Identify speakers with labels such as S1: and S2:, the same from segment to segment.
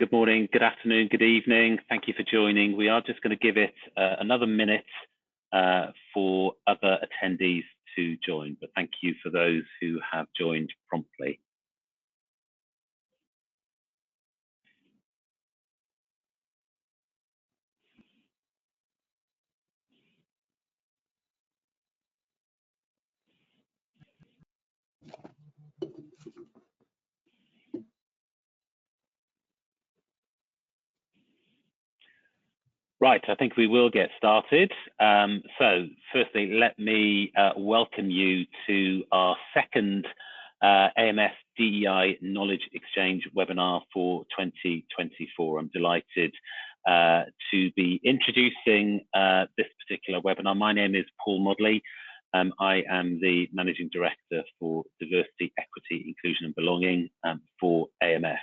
S1: Good morning, good afternoon, good evening. Thank you for joining. We are just going to give it another minute for other attendees to join, but thank you for those who have joined promptly. Right, I think we will get started. So firstly, let me welcome you to our second AMS DEI Knowledge Exchange webinar for 2024. I'm delighted to be introducing this particular webinar. My name is Paul Modley. I am the Managing Director for Diversity, Equity, Inclusion and Belonging for AMS.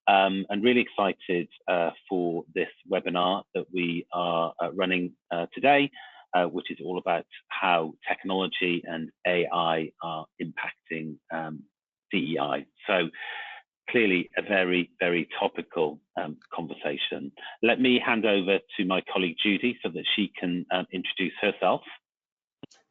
S1: And really excited for this webinar that we are running today, which is all about how technology and AI are impacting DEI. So clearly a very, very topical conversation. Let me hand over to my colleague Judy so that she can introduce herself.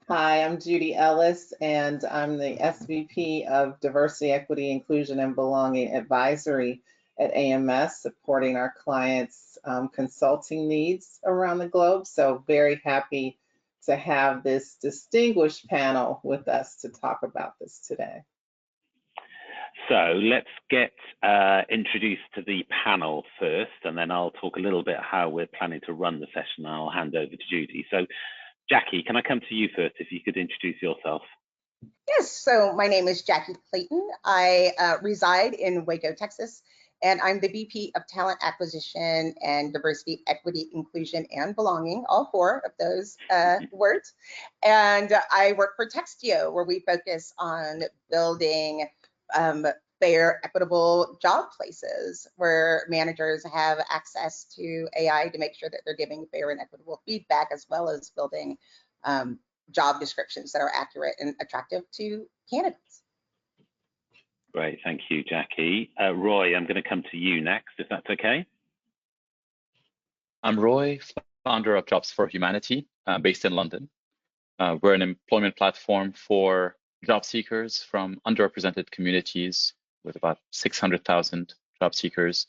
S2: Hi, I'm Judy Ellis, and I'm the SVP of Diversity, Equity, Inclusion, and Belonging Advisory at AMS, supporting our clients' consulting needs around the globe. So very happy to have this distinguished panel with us to talk about this today.
S1: So let's get introduced to the panel first, and then I'll talk a little bit how we're planning to run the session, and I'll hand over to Judy. So Jackie, can I come to you first, if you could introduce yourself?
S3: Yes, so my name is Jackie Clayton. I reside in Waco, Texas, and I'm the VP of Talent Acquisition and Diversity, Equity, Inclusion, and Belonging, all four of those words. And I work for Textio, where we focus on building fair, equitable job places where managers have access to AI to make sure that they're giving fair and equitable feedback, as well as building job descriptions that are accurate and attractive to candidates.
S1: Great, thank you, Jackie. Roy, I'm going to come to you next, if that's okay.
S4: I'm Roy, founder of Jobs for Humanity, based in London. We're an employment platform for job seekers from underrepresented communities with about 600,000 job seekers,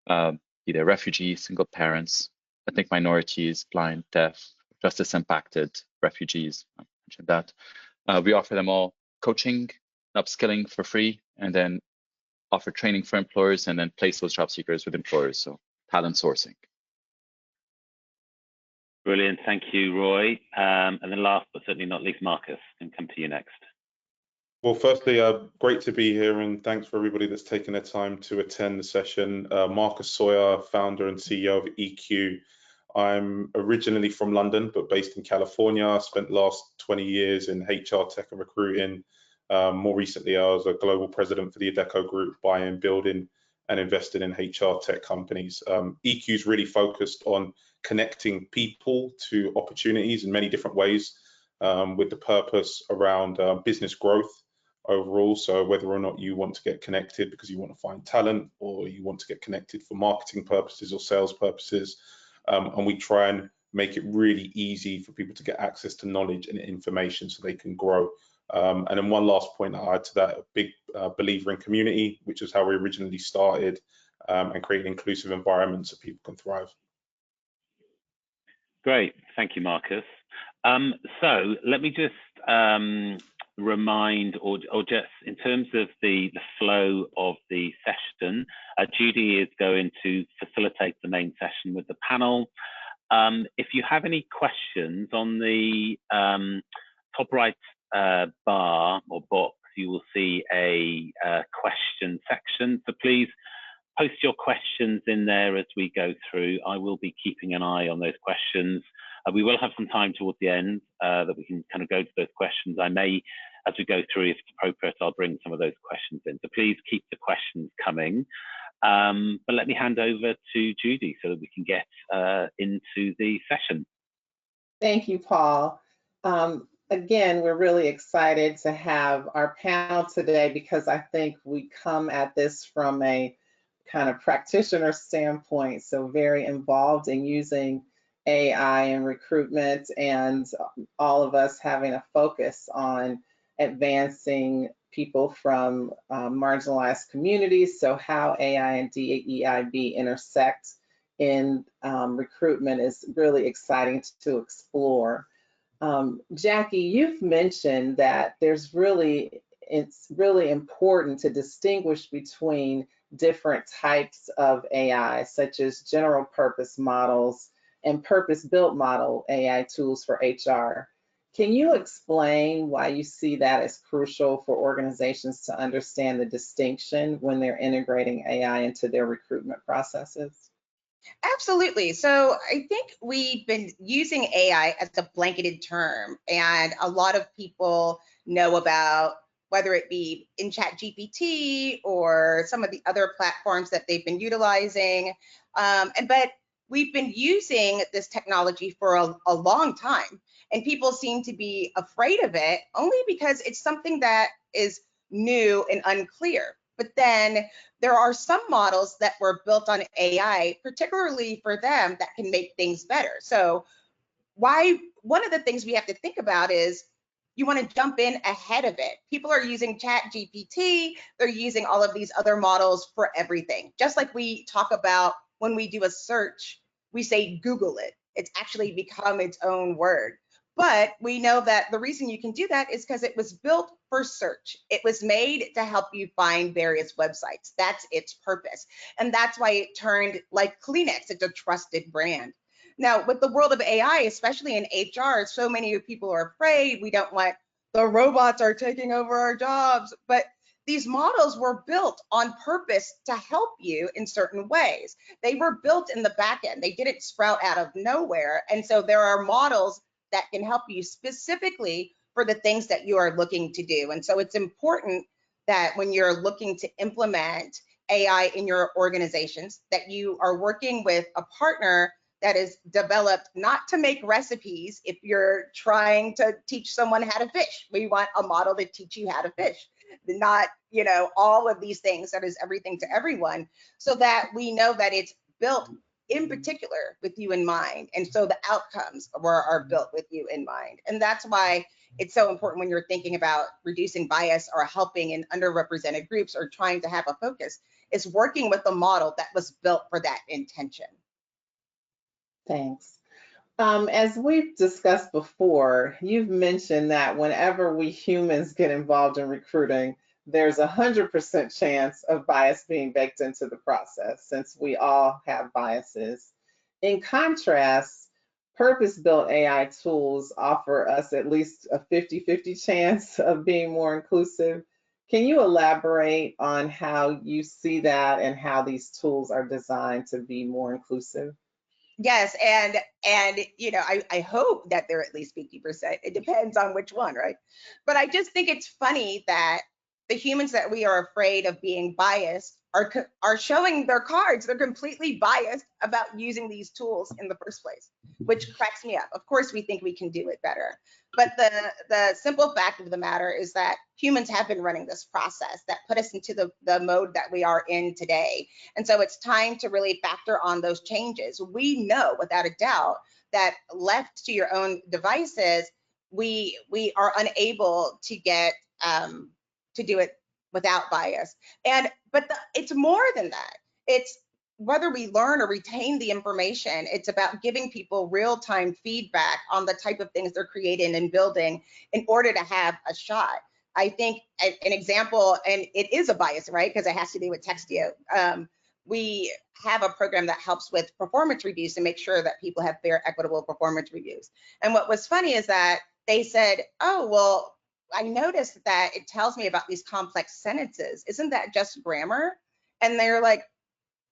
S4: be they refugees, single parents, ethnic minorities, blind, deaf, justice impacted refugees. I mentioned that. We offer them all coaching, upskilling for free, and then offer training for employers, and then place those job seekers with employers, so talent sourcing.
S1: Brilliant, thank you, Roy. And then last but certainly not least, Marcus, can come to you next.
S5: Well, firstly, great to be here, and thanks for everybody that's taken their time to attend the session. Marcus Sawyer, founder and CEO of EQ. I'm originally from London, but based in California. I spent the last 20 years in HR tech and recruiting. More recently, I was a global president for the Adecco Group, buying, building, and investing in HR tech companies. EQ is really focused on connecting people to opportunities in many different ways, with the purpose around business growth overall. So whether or not you want to get connected because you want to find talent, or you want to get connected for marketing purposes or sales purposes, and we try and make it really easy for people to get access to knowledge and information so they can grow. And then one last point I'll add to that, a big believer in community, which is how we originally started, and create an inclusive environment so people can thrive.
S1: Great, thank you, Marcus. So let me just remind, or just in terms of the flow of the session, Judy is going to facilitate the main session with the panel. If you have any questions, on the top right bar or box, you will see a question section. So please post your questions in there as we go through. I will be keeping an eye on those questions. We will have some time towards the end that we can kind of go to those questions. I may, as we go through, if it's appropriate, I'll bring some of those questions in. So please keep the questions coming. But let me hand over to Judy so that we can get into the session.
S2: Thank you, Paul. Again, we're really excited to have our panel today because I think we come at this from a kind of practitioner standpoint, so very involved in using AI in recruitment, and all of us having a focus on advancing people from marginalized communities. So how AI and DEIB intersect in recruitment is really exciting to explore. Jackie, you've mentioned that it's really important to distinguish between different types of AI, such as general purpose models and purpose-built model AI tools for HR. Can you explain why you see that as crucial for organizations to understand the distinction when they're integrating AI into their recruitment processes?
S3: Absolutely. So I think we've been using AI as a blanketed term, and a lot of people know about, whether it be in ChatGPT or some of the other platforms that they've been utilizing. But we've been using this technology for a long time, and people seem to be afraid of it only because it's something that is new and unclear. But then there are some models that were built on AI, particularly for them, that can make things better. So one of the things we have to think about is you want to jump in ahead of it. People are using ChatGPT, they're using all of these other models for everything. Just like we talk about when we do a search, we say Google it. It's actually become its own word. But we know that the reason you can do that is because it was built for search. It was made to help you find various websites. That's its purpose. And that's why it turned, like Kleenex, it's a trusted brand. Now, with the world of AI, especially in HR, so many people are afraid. We don't want the robots are taking over our jobs. But these models were built on purpose to help you in certain ways. They were built in the back end. They didn't sprout out of nowhere. And so there are models that can help you specifically for the things that you are looking to do. And so it's important that when you're looking to implement AI in your organizations, that you are working with a partner that is developed not to make recipes. If you're trying to teach someone how to fish, we want a model to teach you how to fish, not, all of these things that is everything to everyone, so that we know that it's built in particular with you in mind. And so the outcomes are built with you in mind. And that's why it's so important when you're thinking about reducing bias or helping in underrepresented groups or trying to have a focus, is working with a model that was built for that intention.
S2: Thanks. As we've discussed before, you've mentioned that whenever we humans get involved in recruiting, there's 100% chance of bias being baked into the process, since we all have biases. In contrast, purpose-built AI tools offer us at least a 50-50 chance of being more inclusive. Can you elaborate on how you see that and how these tools are designed to be more inclusive?
S3: Yes, and I hope that they're at least 50%. It depends on which one, right? But I just think it's funny that the humans that we are afraid of being biased are showing their cards. They're completely biased about using these tools in the first place, which cracks me up. Of course, we think we can do it better. But the simple fact of the matter is that humans have been running this process that put us into the mode that we are in today. And so it's time to really factor on those changes. We know without a doubt that left to your own devices, we are unable to get to do it without bias. But it's more than that. It's whether we learn or retain the information, it's about giving people real-time feedback on the type of things they're creating and building in order to have a shot. I think an example, and it is a bias, right? Because it has to do with Textio. We have a program that helps with performance reviews to make sure that people have fair, equitable performance reviews. And what was funny is that they said, oh, well, I noticed that it tells me about these complex sentences. Isn't that just grammar? And they're like,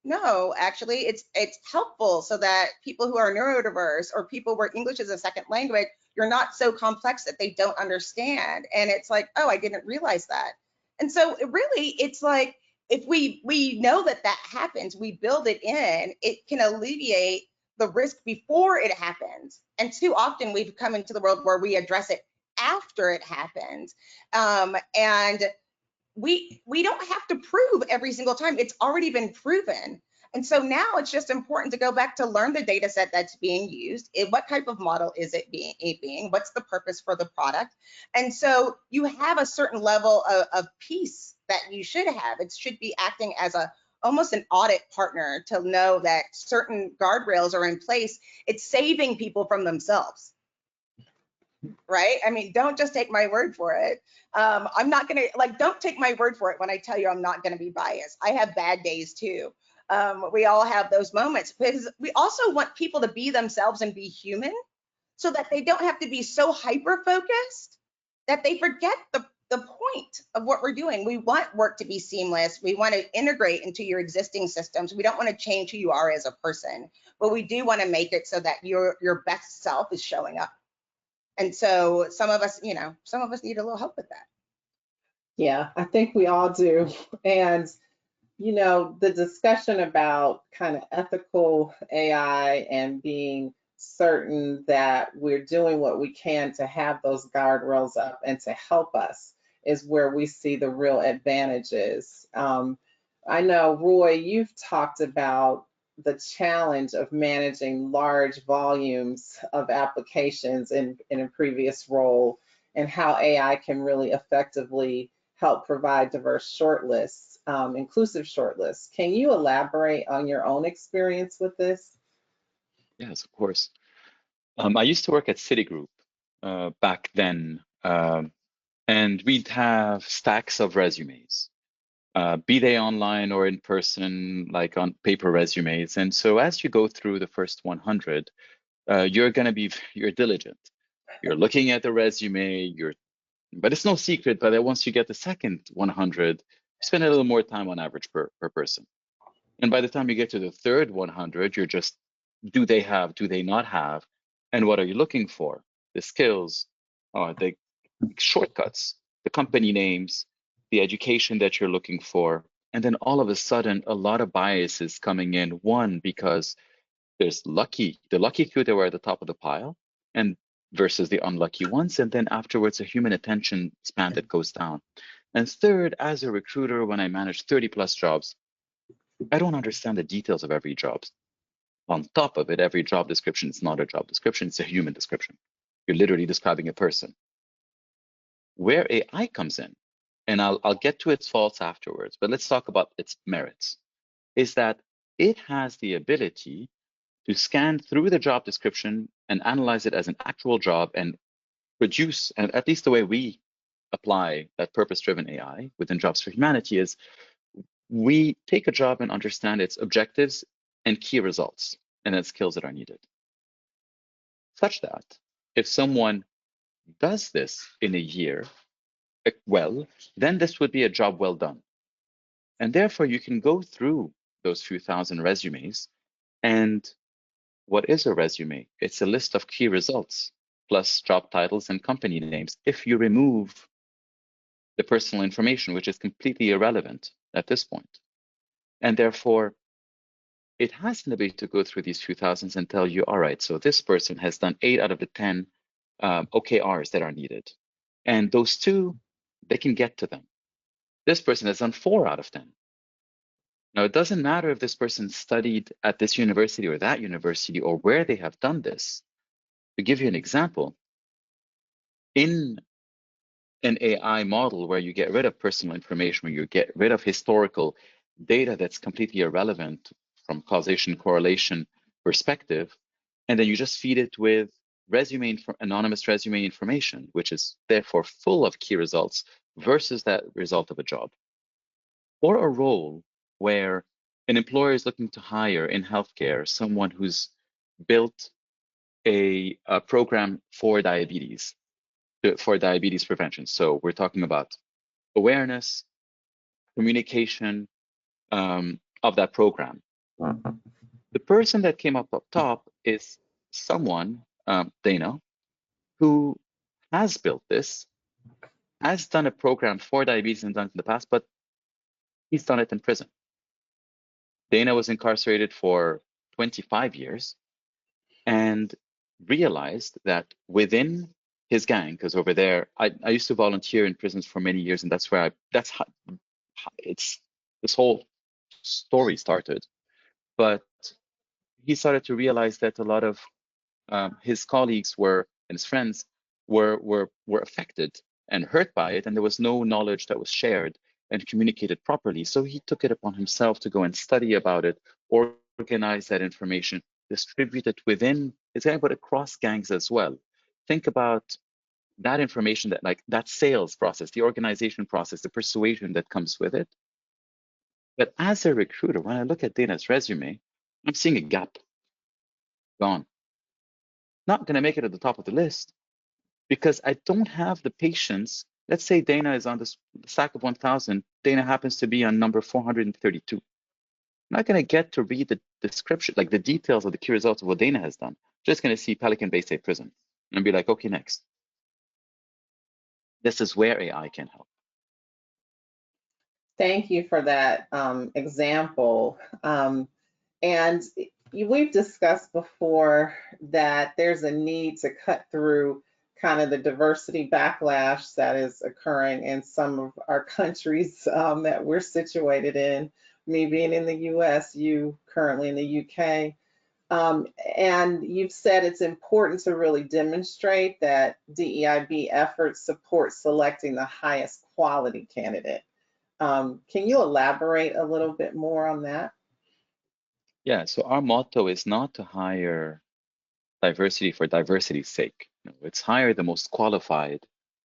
S3: no, actually, it's helpful so that people who are neurodiverse or people where English is a second language, you're not so complex that they don't understand. And it's like, oh, I didn't realize that. And so it's like, if we know that happens, we build it in, it can alleviate the risk before it happens. And too often we've come into the world where we address it after it happens. And we don't have to prove every single time. It's already been proven. And so now it's just important to go back to learn the data set that's being used. What type of model is it being? What's the purpose for the product? And so you have a certain level of peace that you should have. It should be acting as almost an audit partner to know that certain guardrails are in place. It's saving people from themselves. Right? I mean, don't just take my word for it. I'm not gonna, like, don't take my word for it when I tell you I'm not gonna be biased. I have bad days too. We all have those moments, because we also want people to be themselves and be human, so that they don't have to be so hyper-focused that they forget the point of what we're doing. We want work to be seamless. We want to integrate into your existing systems. We don't want to change who you are as a person, but we do want to make it so that your best self is showing up. And so some of us, need a little help with that.
S2: Yeah, I think we all do. And, the discussion about kind of ethical AI and being certain that we're doing what we can to have those guardrails up and to help us is where we see the real advantages. I know, Roy, you've talked about the challenge of managing large volumes of applications in a previous role, and how AI can really effectively help provide diverse shortlists, inclusive shortlists. Can you elaborate on your own experience with this?
S4: Yes, of course. I used to work at Citigroup back then, and we'd have stacks of resumes. Be they online or in person, like on paper resumes. And so as you go through the first 100, you're diligent. You're looking at the resume, but it's no secret, but then once you get the second 100, you spend a little more time on average per person. And by the time you get to the third 100, you're just, do they not have? And what are you looking for? The skills, the shortcuts, the company names, the education that you're looking for. And then all of a sudden, a lot of bias is coming in. One, because there's the lucky few that were at the top of the pile, and versus the unlucky ones. And then afterwards, a human attention span that goes down. And third, as a recruiter, when I manage 30+ jobs, I don't understand the details of every job. On top of it, every job description is not a job description, it's a human description. You're literally describing a person. Where AI comes in, and I'll get to its faults afterwards, but let's talk about its merits, is that it has the ability to scan through the job description and analyze it as an actual job and produce, and at least the way we apply that purpose-driven AI within Jobs for Humanity is we take a job and understand its objectives and key results, and then skills that are needed. Such that if someone does this in a year, well, then this would be a job well done. And therefore, you can go through those few thousand resumes. And what is a resume? It's a list of key results plus job titles and company names. If you remove the personal information, which is completely irrelevant at this point. And therefore, it has an ability to go through these few thousands and tell you, all right, so this person has done 8 out of the 10 OKRs that are needed. And those 2, they can get to them. This person has done 4 out of 10. Now, it doesn't matter if this person studied at this university or that university or where they have done this. To give you an example, in an AI model where you get rid of personal information, where you get rid of historical data that's completely irrelevant from causation correlation perspective, and then you just feed it with anonymous resume information, which is therefore full of key results versus that result of a job. Or a role where an employer is looking to hire in healthcare someone who's built a program for diabetes prevention. So we're talking about awareness, communication of that program. The person that came up top is someone, Dana, who has built this, has done a program for diabetes and done it in the past, but he's done it in prison. Dana was incarcerated for 25 years and realized that within his gang, because over there, I used to volunteer in prisons for many years, and that's where that's how it's this whole story started. But he started to realize that a lot of his colleagues and his friends were affected and hurt by it, and there was no knowledge that was shared and communicated properly. So he took it upon himself to go and study about it, organize that information, distribute it within his gang, but across gangs as well. Think about that information, that like that sales process, the organization process, the persuasion that comes with it. But as a recruiter, when I look at Dana's resume, I'm seeing a gap. Gone. Not going to make it at the top of the list because I don't have the patience. Let's say Dana is on the stack of 1,000. Dana happens to be on number 432. I'm not going to get to read the description, like the details of the key results of what Dana has done. Just going to see Pelican Bay State Prison and be like, okay, next. This is where AI can help.
S2: Thank you for that example. And we've discussed before that there's a need to cut through kind of the diversity backlash that is occurring in some of our countries that we're situated in, me being in the US, you currently in the UK. And you've said it's important to really demonstrate that DEIB efforts support selecting the highest quality candidate. Can you elaborate a little bit more on that?
S4: Yeah, so our motto is not to hire diversity for diversity's sake. No, it's hire the most qualified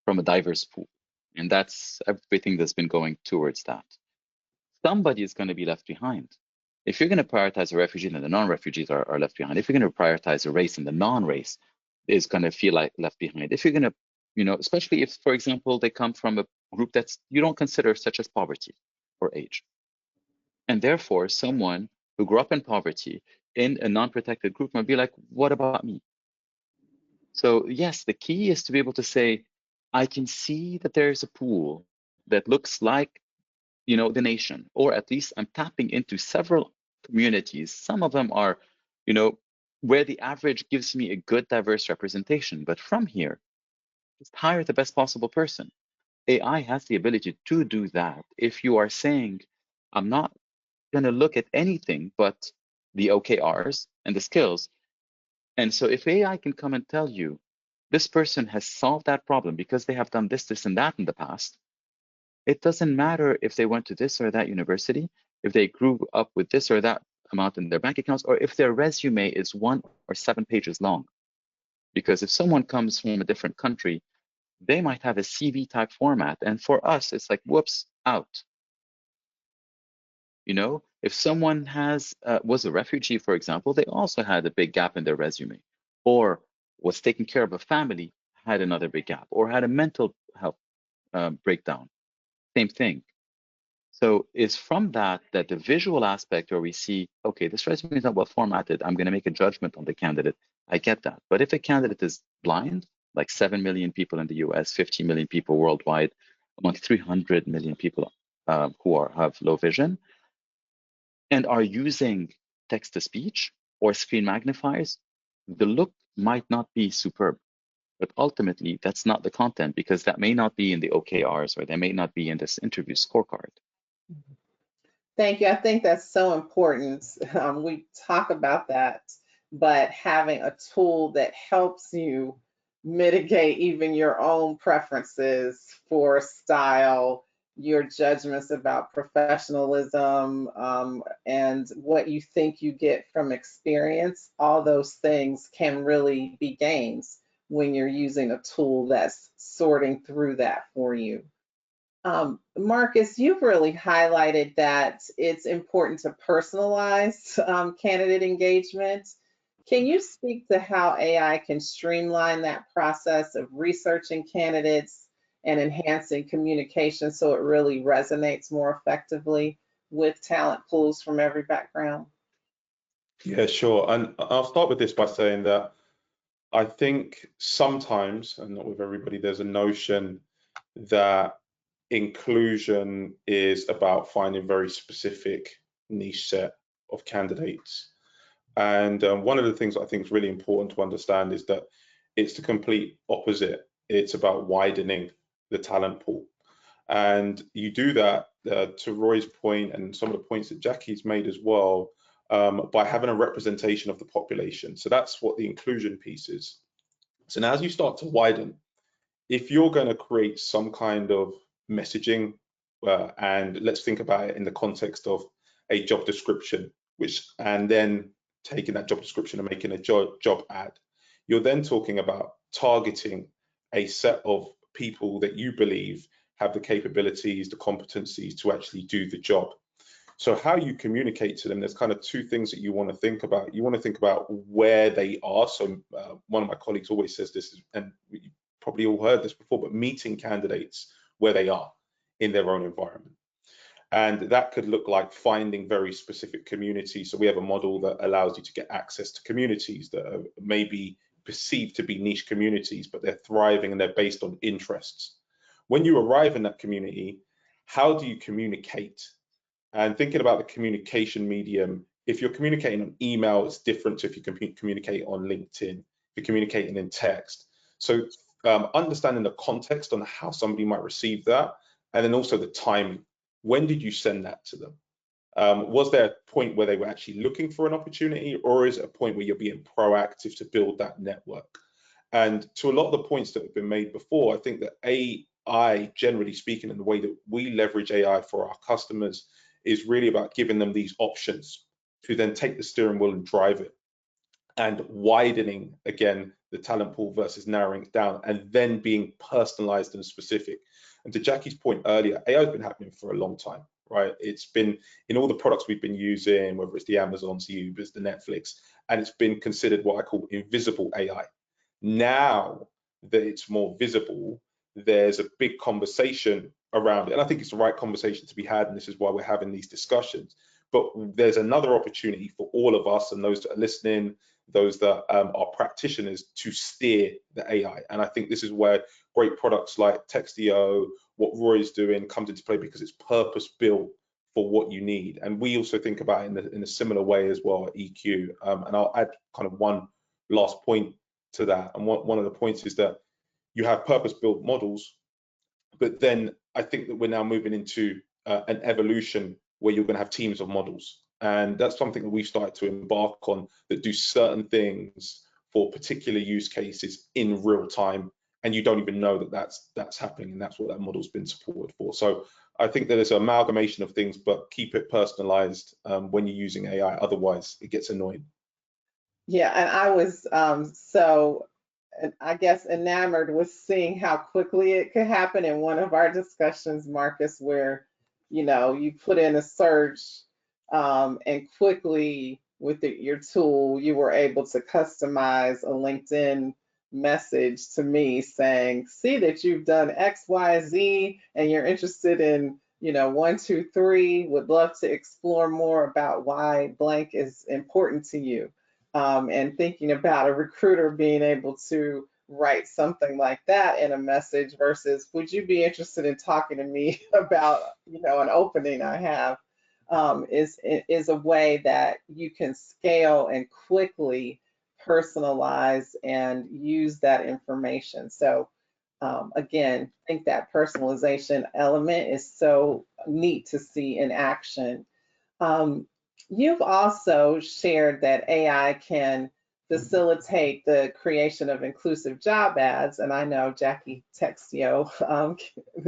S4: from a diverse pool. And that's everything that's been going towards that. Somebody is going to be left behind. If you're going to prioritize a refugee, then the non-refugees are left behind. If you're going to prioritize a race, and the non-race is going to feel like left behind. If you're going to, you know, especially if, for example, they come from a group that's you don't consider, such as poverty or age. And therefore, someone who grew up in poverty in a non-protected group might be like, what about me? So yes, the key is to be able to say, I can see that there's a pool that looks like, you know, the nation, or at least I'm tapping into several communities. Some of them are, you know, where the average gives me a good diverse representation. But from here, just hire the best possible person. AI has the ability to do that. If you are saying, I'm not going to look at anything but the OKRs and the skills. And so if AI can come and tell you, this person has solved that problem because they have done this, this, and that in the past, it doesn't matter if they went to this or that university, if they grew up with this or that amount in their bank accounts, or if their resume is 1 or 7 pages long. Because if someone comes from a different country, they might have a CV type format. And for us, it's like, whoops, out. You know, if someone was a refugee, for example, they also had a big gap in their resume, or was taking care of a family, had another big gap, or had a mental health breakdown, same thing. So it's from that the visual aspect where we see, okay, this resume is not well formatted, I'm going to make a judgment on the candidate. I get that. But if a candidate is blind, like 7 million people in the US, 50 million people worldwide, among 300 million people who have low vision, and are using text-to-speech or screen magnifiers, the look might not be superb. But ultimately, that's not the content, because that may not be in the OKRs, or that may not be in this interview scorecard.
S2: Thank you. I think that's so important. We talk about that, but having a tool that helps you mitigate even your own preferences for style, your judgments about professionalism, and what you think you get from experience, all those things can really be gains when you're using a tool that's sorting through that for you. Marcus, you've really highlighted that it's important to personalize candidate engagement. Can you speak to how AI can streamline that process of researching candidates and enhancing communication so it really resonates more effectively with talent pools from every background?
S5: Yeah, sure. And I'll start with this by saying that I think sometimes, and not with everybody, there's a notion that inclusion is about finding very specific niche set of candidates. And one of the things I think is really important to understand is that it's the complete opposite. it's about widening the talent pool. And you do that, to Roy's point and some of the points that Jackie's made as well, by having a representation of the population. So that's what the inclusion piece is. So now as you start to widen, if you're going to create some kind of messaging, and let's think about it in the context of a job description, and then taking that job description and making a job ad, you're then talking about targeting a set of people that you believe have the capabilities, the competencies to actually do the job. So how you communicate to them, there's kind of two things that you want to think about. You want to think about where they are. So one of my colleagues always says this, and you probably all heard this before, but meeting candidates where they are in their own environment. And that could look like finding very specific communities. So we have a model that allows you to get access to communities that are maybe perceived to be niche communities, but they're thriving and they're based on interests. When you arrive in that community, how do you communicate? And thinking about the communication medium, if you're communicating on email, it's different to if you communicate on LinkedIn, if you're communicating in text. So understanding the context on how somebody might receive that, and then also the timing. When did you send that to them? Was there a point where they were actually looking for an opportunity, or is it a point where you're being proactive to build that network? And to a lot of the points that have been made before, I think that AI, generally speaking, and the way that we leverage AI for our customers is really about giving them these options to then take the steering wheel and drive it, and widening, again, the talent pool versus narrowing it down, and then being personalized and specific. And to Jackie's point earlier, AI has been happening for a long time, right? It's been in all the products we've been using, whether it's the Amazons, the Ubers, the Netflix, and it's been considered what I call invisible AI. Now that it's more visible, there's a big conversation around it. And I think it's the right conversation to be had, and this is why we're having these discussions. But there's another opportunity for all of us and those that are listening, those that are practitioners, to steer the AI. And I think this is where great products like Textio, what Roy's doing, comes into play, because it's purpose built for what you need. And we also think about it in a similar way as well at EQ. And I'll add kind of one last point to that. And one of the points is that you have purpose built models, but then I think that we're now moving into an evolution where you're going to have teams of models. And that's something that we've started to embark on, that do certain things for particular use cases in real time, and you don't even know that that's happening, and that's what that model's been supported for. So I think that there's an amalgamation of things, but keep it personalized when you're using AI, otherwise it gets annoying.
S2: Yeah, and I was I guess enamored with seeing how quickly it could happen in one of our discussions, Marcus, where you put in a search and quickly with your tool you were able to customize a LinkedIn message to me saying, see that you've done X, Y, Z, and you're interested in 1, 2, 3, would love to explore more about why blank is important to you. And thinking about a recruiter being able to write something like that in a message versus, would you be interested in talking to me about an opening I have, is a way that you can scale and quickly personalize and use that information. So again, I think that personalization element is so neat to see in action. You've also shared that AI can facilitate the creation of inclusive job ads, and I know Jackie Textio,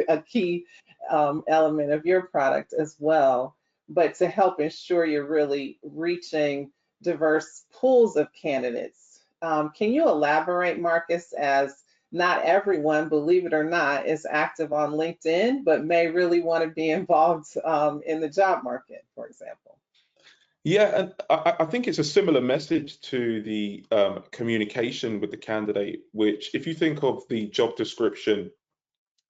S2: a key element of your product as well, but to help ensure you're really reaching diverse pools of candidates. Can you elaborate, Marcus, as not everyone, believe it or not, is active on LinkedIn, but may really want to be involved in the job market, for example?
S5: Yeah, and I think it's a similar message to the communication with the candidate, which, if you think of the job description,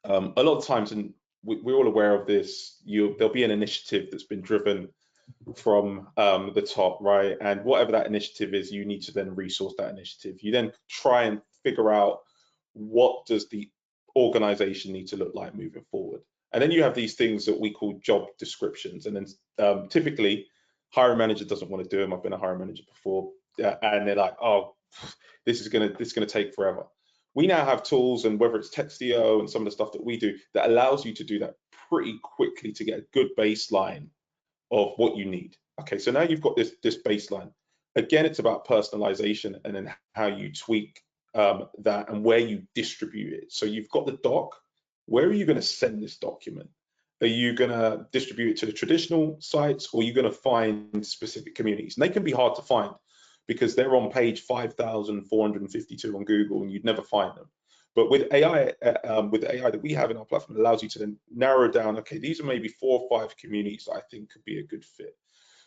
S5: a lot of times, and we're all aware of this, there'll be an initiative that's been driven from the top, right? And whatever that initiative is, you need to then resource that initiative. You then try and figure out, what does the organization need to look like moving forward? And then you have these things that we call job descriptions. And then typically, hiring manager doesn't want to do them. I've been a hiring manager before, and they're like, oh, this is gonna take forever. We now have tools, and whether it's Textio and some of the stuff that we do, that allows you to do that pretty quickly to get a good baseline of what you need. Okay, so now you've got this baseline. Again, it's about personalization and then how you tweak that and where you distribute it. So you've got the doc. Where are you going to send this document? Are you going to distribute it to the traditional sites, or are you going to find specific communities? And they can be hard to find because they're on page 5,452 on Google, and you'd never find them. But with AI, that we have in our platform, it allows you to then narrow down, okay, these are maybe 4 or 5 communities that I think could be a good fit.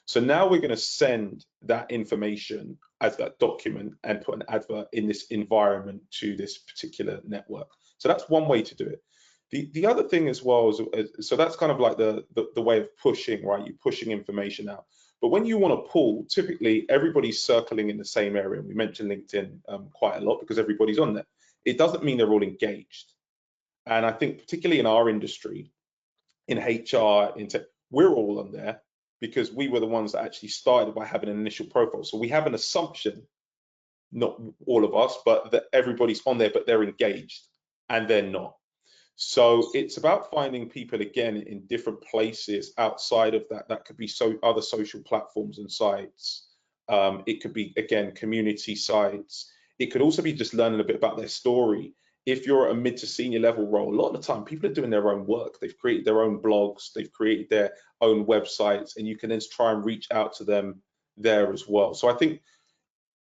S5: So now we're going to send that information as that document and put an advert in this environment to this particular network. So that's one way to do it. The other thing as well is, so that's kind of like the way of pushing, right? You're pushing information out. But when you want to pull, typically everybody's circling in the same area. And we mentioned LinkedIn quite a lot because everybody's on there. It doesn't mean they're all engaged. And I think particularly in our industry, in HR, in tech, we're all on there because we were the ones that actually started by having an initial profile. So we have an assumption, not all of us, but that everybody's on there, but they're engaged, and they're not. So it's about finding people again in different places outside of that. That could be other social platforms and sites. It could be, again, community sites. It could also be just learning a bit about their story. If you're at a mid to senior level role, a lot of the time people are doing their own work. They've created their own blogs, they've created their own websites, and you can then try and reach out to them there as well. So I think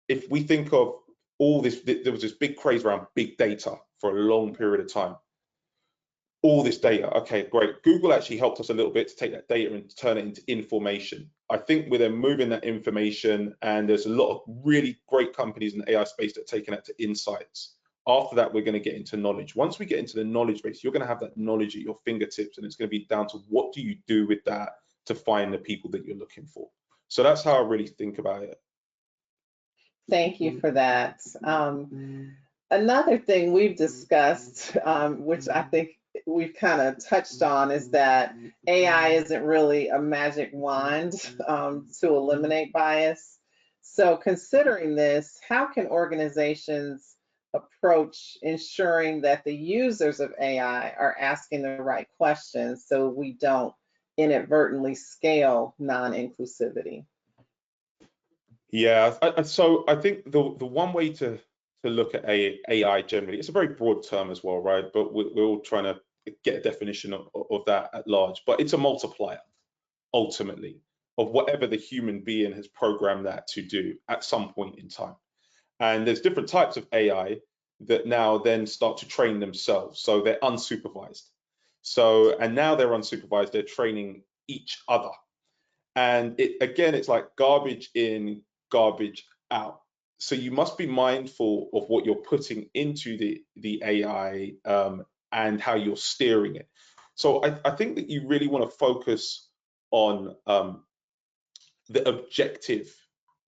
S5: if we think of all this, there was this big craze around big data for a long period of time. All this data, okay, great. Google actually helped us a little bit to take that data and turn it into information. I think we're then moving that information, and there's a lot of really great companies in the AI space that are taking that to insights. After that, we're going to get into knowledge. Once we get into the knowledge base, you're going to have that knowledge at your fingertips, and it's going to be down to what do you do with that to find the people that you're looking for. So that's how I really think about it.
S2: Thank you for that. Another thing we've discussed, which I think we've kind of touched on, is that AI isn't really a magic wand to eliminate bias. So considering this, how can organizations approach ensuring that the users of AI are asking the right questions so we don't inadvertently scale non-inclusivity?
S5: Yeah, so I think the one way to look at AI generally, it's a very broad term as well, right? But we're all trying to get a definition of that at large. But it's a multiplier, ultimately, of whatever the human being has programmed that to do at some point in time. And there's different types of AI that now then start to train themselves. So they're unsupervised. And now they're unsupervised, they're training each other. And it's like garbage in, garbage out. So you must be mindful of what you're putting into the AI and how you're steering it. So I think that you really want to focus on the objective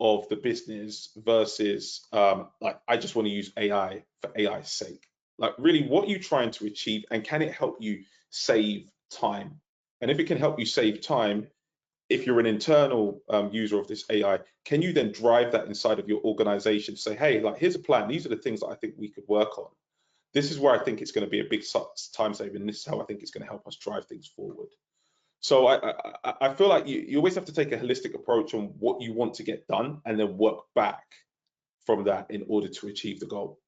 S5: of the business versus like, I just want to use AI for AI's sake. Like, really, what are you trying to achieve, and can it help you save time? And if it can help you save time, if you're an internal user of this AI, can you then drive that inside of your organization to say, hey, like, here's a plan. These are the things that I think we could work on. This is where I think it's going to be a big time saving. This is how I think it's going to help us drive things forward. So I feel like you always have to take a holistic approach on what you want to get done and then work back from that in order to achieve the goal.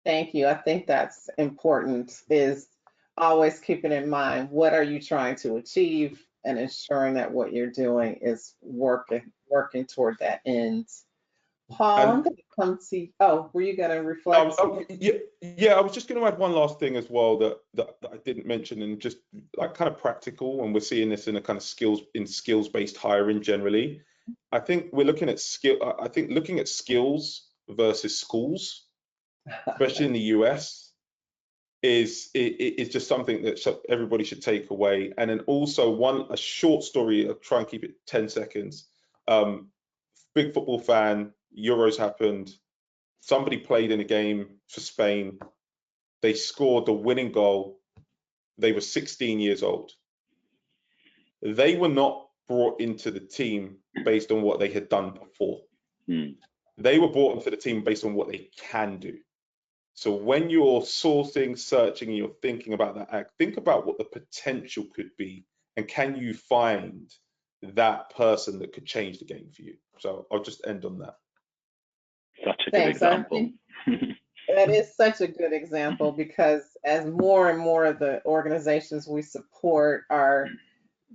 S2: Thank you. I think that's important, is always keeping in mind, what are you trying to achieve, and ensuring that what you're doing is working toward that end. Paul, I'm going to come to you. Oh, were you going to reflect?
S5: Yeah, I was just going to add one last thing as well that I didn't mention, and just like kind of practical, and we're seeing this in a kind of skills-based hiring generally. I think we're looking at looking at skills versus schools, especially in the US, is just something that everybody should take away. And then also a short story. I'll try and keep it 10 seconds. Big football fan. Euros happened. Somebody played in a game for Spain. They scored the winning goal. They were 16 years old. They were not brought into the team based on what they had done before. They were brought into the team based on what they can do. So when you're sourcing, searching, and you're thinking about that act, think about what the potential could be, and can you find that person that could change the game for you? So I'll just end on that.
S1: Such a good
S2: Thanks. I
S1: example.
S2: think that is such a good example, because as more and more of the organizations we support are,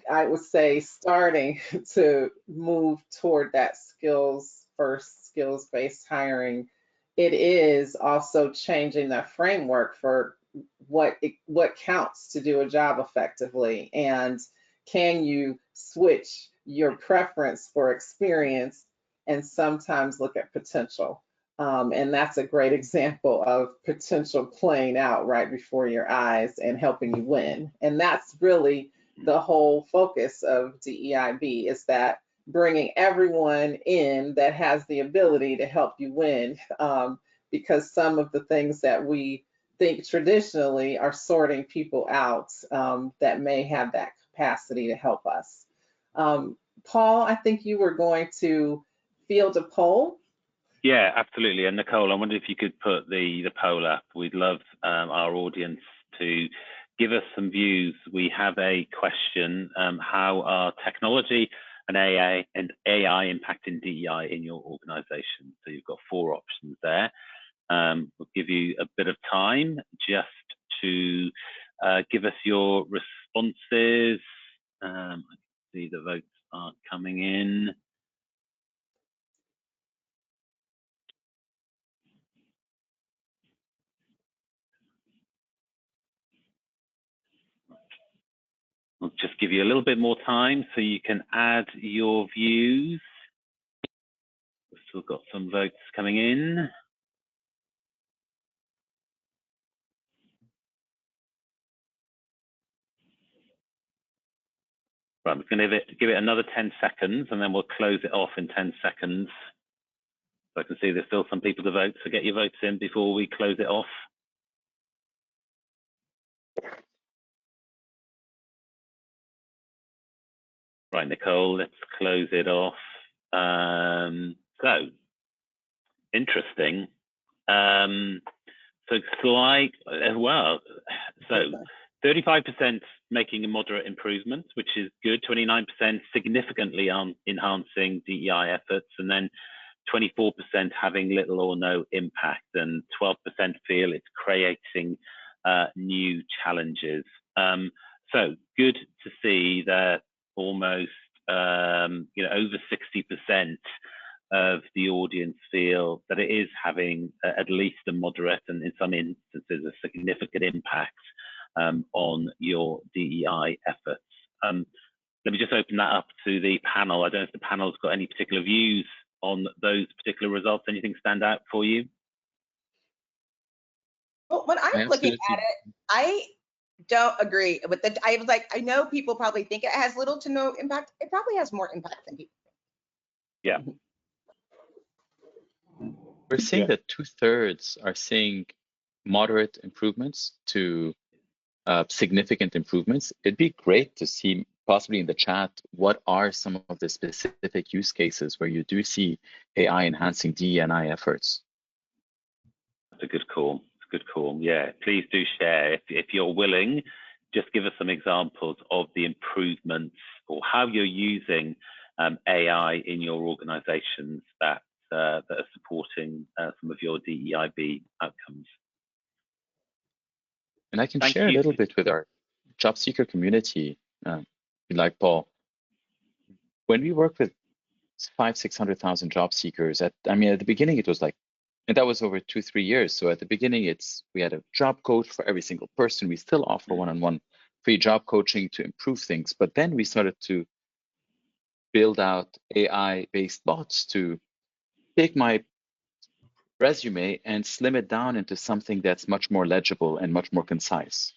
S2: I would say, starting to move toward that skills-first, skills-based hiring, it is also changing the framework for what counts to do a job effectively, and can you switch your preference for experience and sometimes look at potential. And that's a great example of potential playing out right before your eyes and helping you win. And that's really the whole focus of DEIB, is that bringing everyone in that has the ability to help you win, because some of the things that we think traditionally are sorting people out that may have that capacity to help us. Paul, I think you were going to field a poll.
S1: Yeah, absolutely. And Nicole, I wonder if you could put the poll up. We'd love our audience to give us some views. We have a question: how are technology and AI impacting DEI in your organization? So you've got 4 options there. We'll give you a bit of time just to give us your responses. I can see the votes are coming in. I'll just give you a little bit more time so you can add your views. We've still got some votes coming in. Right, I'm going to give it another 10 seconds, and then we'll close it off in 10 seconds. So I can see there's still some people to vote, so get your votes in before we close it off. Right, Nicole, let's close it off. So, interesting. So it's like, well, so 35% making a moderate improvement, which is good, 29% significantly enhancing DEI efforts, and then 24% having little or no impact, and 12% feel it's creating new challenges. So good to see that almost, over 60% of the audience feel that it is having at least a moderate, and in some instances a significant impact on your DEI efforts. Let me just open that up to the panel. I don't know if the panel's got any particular views on those particular results. Anything stand out for you?
S3: Well, when I'm looking at it, I don't agree with the. I was like, I know people probably think it has little to no impact. It probably has more impact than people think.
S1: Yeah.
S4: We're seeing that 2/3 are seeing moderate improvements to significant improvements. It'd be great to see possibly in the chat what are some of the specific use cases where you do see AI enhancing DE&I efforts.
S1: That's a good call. It's a good call. Yeah, please do share if you're willing. Just give us some examples of the improvements or how you're using AI in your organizations that are supporting some of your DEIB outcomes.
S4: And I can share a little bit with our job seeker community, like Paul. When we work with 500,000-600,000 job seekers, at the beginning it was like, and that was over 2-3 years. So at the beginning, we had a job coach for every single person. We still offer one-on-one free job coaching to improve things. But then we started to build out AI-based bots to take my resume and slim it down into something that's much more legible and much more concise.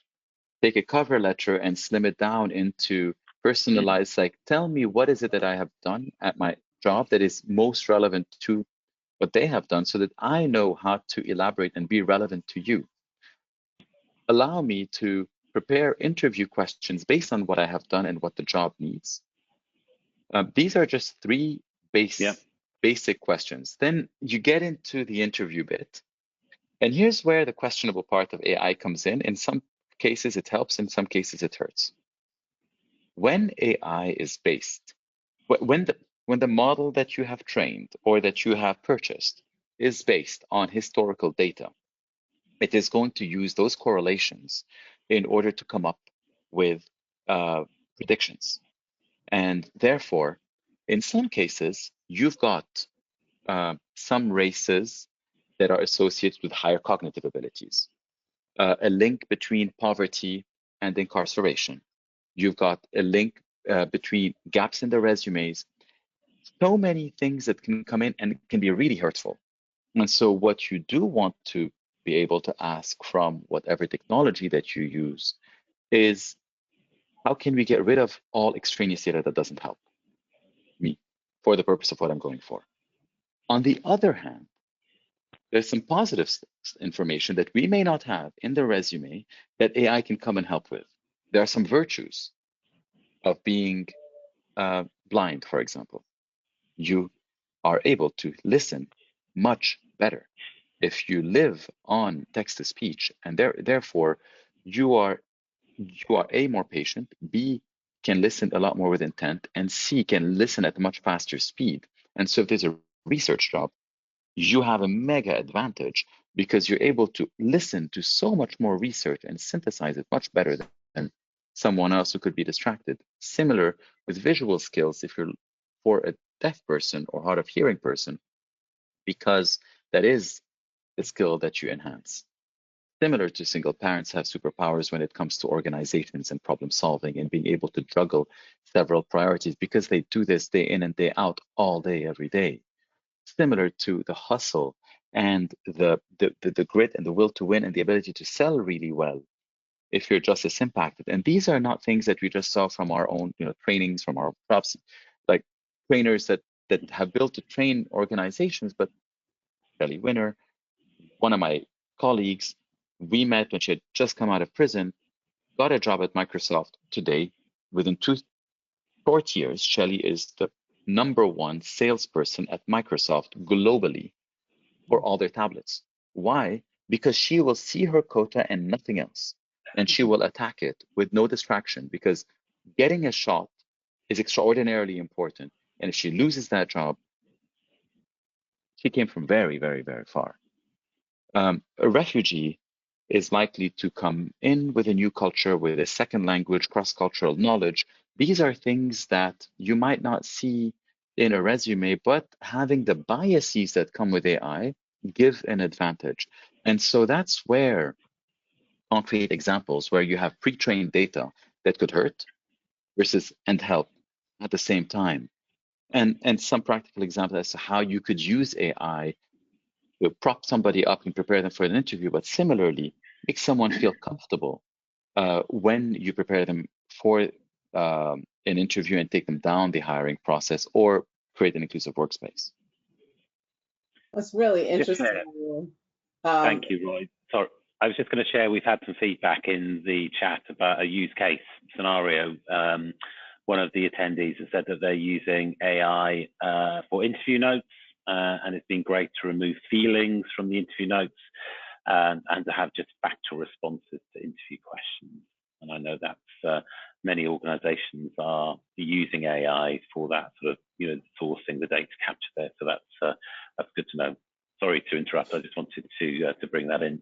S4: Take a cover letter and slim it down into personalized, like, tell me what is it that I have done at my job that is most relevant to what they have done so that I know how to elaborate and be relevant to you. Allow me to prepare interview questions based on what I have done and what the job needs. These are just 3 basic questions. Then you get into the interview bit. And here's where the questionable part of AI comes in. In some cases, it helps. In some cases, it hurts. When AI is based, when the model that you have trained or that you have purchased is based on historical data, it is going to use those correlations in order to come up with predictions. And therefore, in some cases, you've got some races that are associated with higher cognitive abilities, a link between poverty and incarceration. You've got a link between gaps in the resumes. So many things that can come in and can be really hurtful. And so what you do want to be able to ask from whatever technology that you use is, how can we get rid of all extraneous data that doesn't help me for the purpose of what I'm going for? On the other hand, there's some positive information that we may not have in the resume that AI can come and help with. There are some virtues of being blind, for example. You are able to listen much better if you live on text-to-speech, and therefore you are A, more patient, B, can listen a lot more with intent, and C, can listen at a much faster speed. And so if there's a research job, you have a mega advantage because you're able to listen to so much more research and synthesize it much better than someone else who could be distracted. Similar with visual skills, if you're for a deaf person or hard of hearing person, because that is the skill that you enhance. Similar to single parents have superpowers when it comes to organizations and problem solving and being able to juggle several priorities because they do this day in and day out, all day, every day. Similar to the hustle and the grit and the will to win and the ability to sell really well if you're just as impacted. And these are not things that we just saw from our own trainings, from our props, like trainers that have built to train organizations, but Kelly Winner, one of my colleagues, we met when she had just come out of prison, got a job at Microsoft today. Within 2 short years, Shelly is the #1 salesperson at Microsoft globally for all their tablets. Why? Because she will see her quota and nothing else. And she will attack it with no distraction because getting a shot is extraordinarily important. And if she loses that job, she came from very, very, very far. A refugee is likely to come in with a new culture, with a second language, cross-cultural knowledge. These are things that you might not see in a resume, but having the biases that come with AI give an advantage. And so that's where concrete examples where you have pre-trained data that could hurt versus and help at the same time. And some practical examples as to how you could use AI to prop somebody up and prepare them for an interview, but similarly, make someone feel comfortable when you prepare them for an interview and take them down the hiring process or create an inclusive workspace.
S2: It's really interesting.
S1: Thank you, Roy. Sorry, I was just going to share, we've had some feedback in the chat about a use case scenario. One of the attendees has said that they're using AI for interview notes, and it's been great to remove feelings from the interview notes and to have just factual responses to interview questions. And I know that's many organizations are using AI for that sort of, sourcing the data capture there. So that's good to know. Sorry to interrupt. I just wanted to bring that in.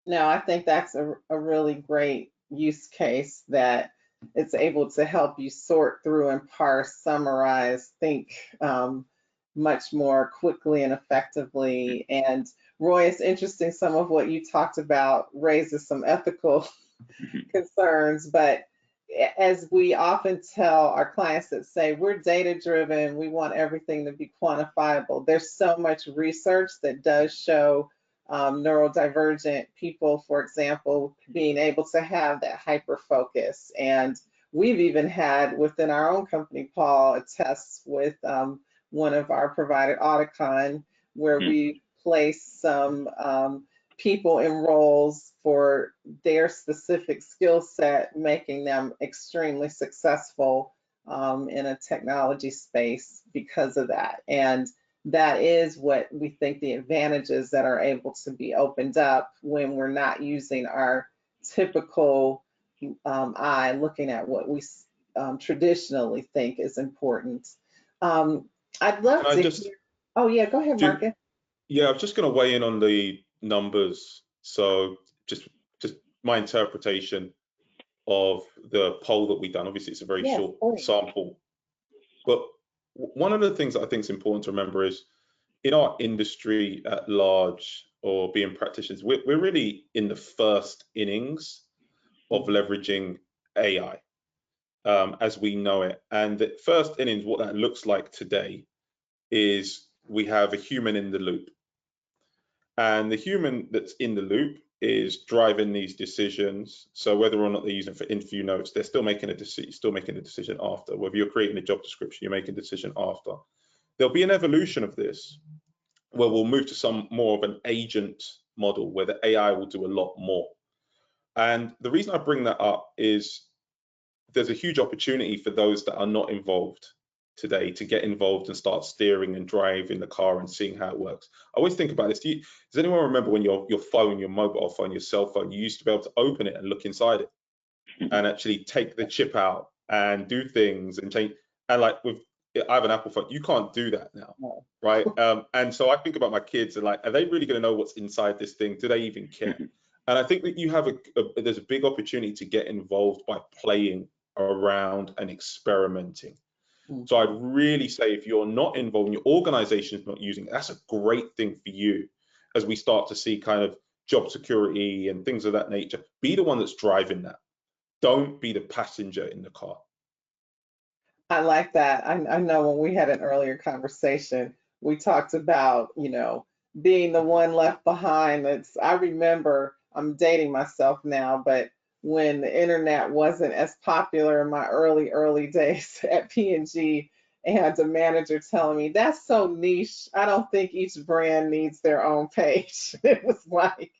S2: No, I think that's a really great use case that it's able to help you sort through and parse, summarize, think much more quickly and effectively. And Roy, it's interesting, some of what you talked about raises some ethical concerns, but as we often tell our clients that say we're data driven, we want everything to be quantifiable. There's so much research that does show neurodivergent people, for example, being able to have that hyper focus. And we've even had within our own company, Paul, a test with one of our provided Auticon, where we placed some people in roles for their specific skill set, making them extremely successful in a technology space because of that. And that is what we think the advantages that are able to be opened up when we're not using our typical eye looking at what we traditionally think is important. I'd love to hear. Oh yeah, go ahead, Marcus.
S5: Yeah, I'm just going to weigh in on the numbers. So just my interpretation of the poll that we've done. Obviously, it's a very short sample, but one of the things that I think is important to remember is in our industry at large, or being practitioners, we're really in the first innings of leveraging AI as we know it. And the first innings, what that looks like today is we have a human in the loop. And the human that's in the loop is driving these decisions. So whether or not they're using it for interview notes, they're still making a decision after. Whether you're creating a job description, you're making a decision after. There'll be an evolution of this where we'll move to some more of an agent model where the AI will do a lot more. And the reason I bring that up is there's a huge opportunity for those that are not involved today to get involved and start steering and driving the car and seeing how it works. I always think about this. Does anyone remember when your phone, your mobile phone, your cell phone, you used to be able to open it and look inside it and actually take the chip out and do things and change? And like I have an Apple phone, you can't do that now, right? And so I think about my kids and like, are they really going to know what's inside this thing? Do they even care? And I think that you have there's a big opportunity to get involved by playing around and experimenting. So I'd really say if you're not involved and your organization is not using it, that's a great thing for you as we start to see kind of job security and things of that nature. Be the one that's driving that. Don't be the passenger in the car.
S2: I like that. I know when we had an earlier conversation, we talked about, being the one left behind. I remember, I'm dating myself now, but when the internet wasn't as popular in my early days at P&G, and a manager telling me, that's so niche, I don't think each brand needs their own page. It was like,